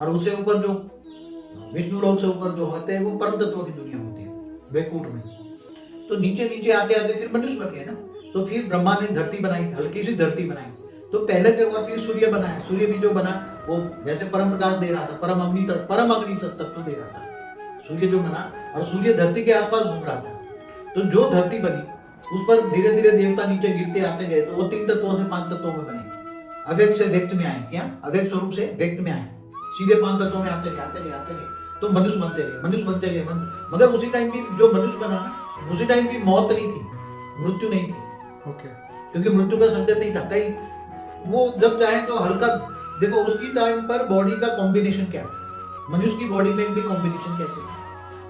और उससे ऊपर जो विष्णु लोक से ऊपर जो होते हैं वो परम तत्व की दुनिया होती है, वैकुंठ में। तो नीचे नीचे आते आते फिर मनुष्य बन गए ना। तो फिर ब्रह्मा ने धरती बनाई, हल्की सी धरती बनाई। तो पहले के और फिर सूर्य बनाया। सूर्य भी जो बना वो वैसे परम प्रकाश दे रहा था, परम अग्नि तत्व दे रहा था सूर्य जो बना। और सूर्य धरती के आसपास घूम रहा था। तो जो धरती बनी उस पर धीरे धीरे देवता नीचे गिरते आते गए। तो वो 3 तत्वों से 5 तत्वों में बने, अव्यक्त से व्यक्त में आए। क्या अव्यक्त स्वरूप से व्यक्त में आए, सीधे 5 तत्वों में आते गए आते गए आते गए। तो मनुष्य बनते गए, मनुष्य बनते गए। मगर उसी टाइम भी जो मनुष्य बना ना, उसी टाइम भी मौत नहीं थी, मृत्यु नहीं थी। ओके। क्योंकि मृत्यु का संकट नहीं था कहीं। वो जब चाहे तो हल्का, देखो उसकी टाइम पर बॉडी का कॉम्बिनेशन क्या है, मनुष्य की बॉडी में भी कॉम्बिनेशन कैसे था।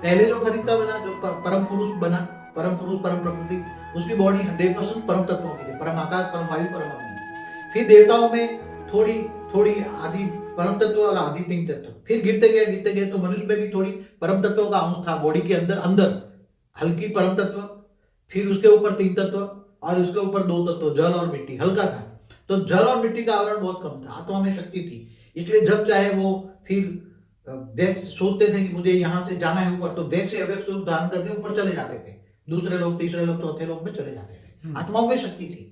पहले जो फरिश्ता बना, जो परम पुरुष बना, परम पुरुष परम प्रकृति, उसकी बॉडी 100% परम तत्वों की थी, परम आकाश परम वायु परम अग्नि। फिर देवताओं में थोड़ी थोड़ी आदि परम तत्व और आदि 3 तत्व। फिर गिरते गए तो मनुष्य में भी थोड़ी परम तत्वों का अंश था बॉडी के अंदर अंदर हल्की परम तत्व। फिर उसके ऊपर 3 तत्व और उसके ऊपर 2 तत्व, जल और मिट्टी, हल्का था। तो जल और मिट्टी का आवरण बहुत कम था, आत्मा में शक्ति थी। इसलिए जब चाहे वो फिर व्यक्त सोचते थे कि मुझे यहाँ से जाना है ऊपर, तो व्यक्त से अव्यक्त स्वरूप धारण करके ऊपर चले जाते थे, दूसरे लोग, तीसरे लोग, चौथे लोग में चले जाते थे। आत्माओं में शक्ति थी।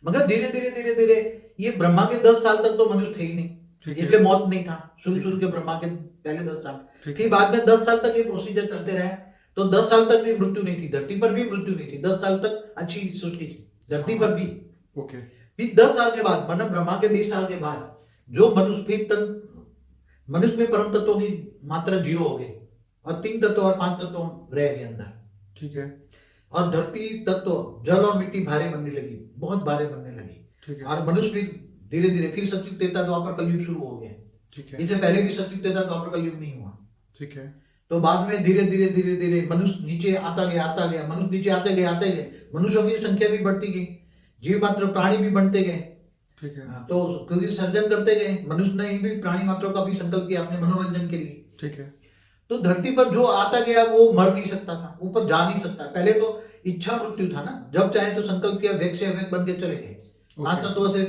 मगर धीरे धीरे धीरे धीरे ये ब्रह्मा के 10 साल तक तो मनुष्य थे ही नहीं, इसलिए मौत नहीं था शुरू के ब्रह्मा के पहले 10 साल। फिर बाद में 10 साल तक ये प्रोसीजर चलते रहे। तो 10 साल तक भी मृत्यु नहीं थी, धरती पर भी मृत्यु नहीं थी। 10 साल तक अच्छी सृष्टि थी धरती पर भी। ओके। फिर 10 साल के बाद, मतलब ब्रह्मा के 20 साल के बाद, जो मनुष्य फिर मनुष्य में परम तत्वों की मात्रा 0 हो गई और 3 तत्व और 5 तत्व रह गए अंदर। ठीक है। और धरती तत्व, जल और मिट्टी भारे बनने लगी, बहुत भारे बनने लगी। ठीक है। और मनुष्य भी धीरे धीरे फिर सतयुग त्रेता द्वापर कलयुग शुरू हो गया। ठीक है। इससे पहले भी सतयुग त्रेता द्वापर कलयुग नहीं हुआ। ठीक है। तो बाद में धीरे धीरे मनुष्य नीचे आता गया, मनुष्य नीचे आते गए। मनुष्यों की संख्या भी बढ़ती गई, जीव मात्र प्राणी भी बनते गए। ठीक है। तो क्योंकि सर्जन करते गए, मनुष्य ने भी प्राणी मात्रों का भी संकल्प किया अपने मनोरंजन के लिए। ठीक है। तो धरती पर जो आता गया वो मर नहीं सकता था, ऊपर जा नहीं सकता। पहले तो इच्छा मृत्यु था ना, जब चाहे तो संकल्प किया, व्यक्त से अव्यक्त बन के चले गए। 5 तत्वों से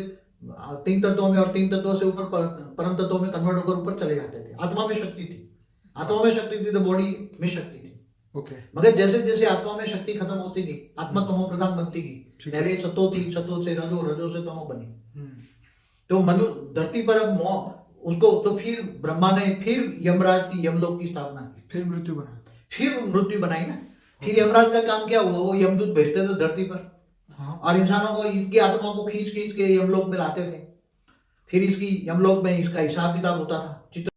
3 तत्वों में और 3 तत्वों से ऊपर परम तत्वों में कन्वर्ट होकर ऊपर चले जाते थे। आत्मा में शक्ति थी, आत्मा में शक्ति थी तो बॉडी में शक्ति थी। ओके। मगर जैसे जैसे आत्मा में शक्ति खत्म होती गई, आत्मा तमो प्रधान बनती गई। पहले सतो थी, सतो से रजो, रजो से तमो बनी। तो धरती पर अब उसको तो फिर ब्रह्मा ने फिर यमराज की, यमलोक की स्थापना की, फिर मृत्यु बना, फिर मृत्यु बनाई ना। फिर यमराज का काम क्या हुआ, वो यमदूत भेजते थे धरती पर। हाँ। और इंसानों को, इनकी आत्मा को खींच खींच के यमलोक में लाते थे। फिर इसकी यमलोक में इसका हिसाब किताब होता था।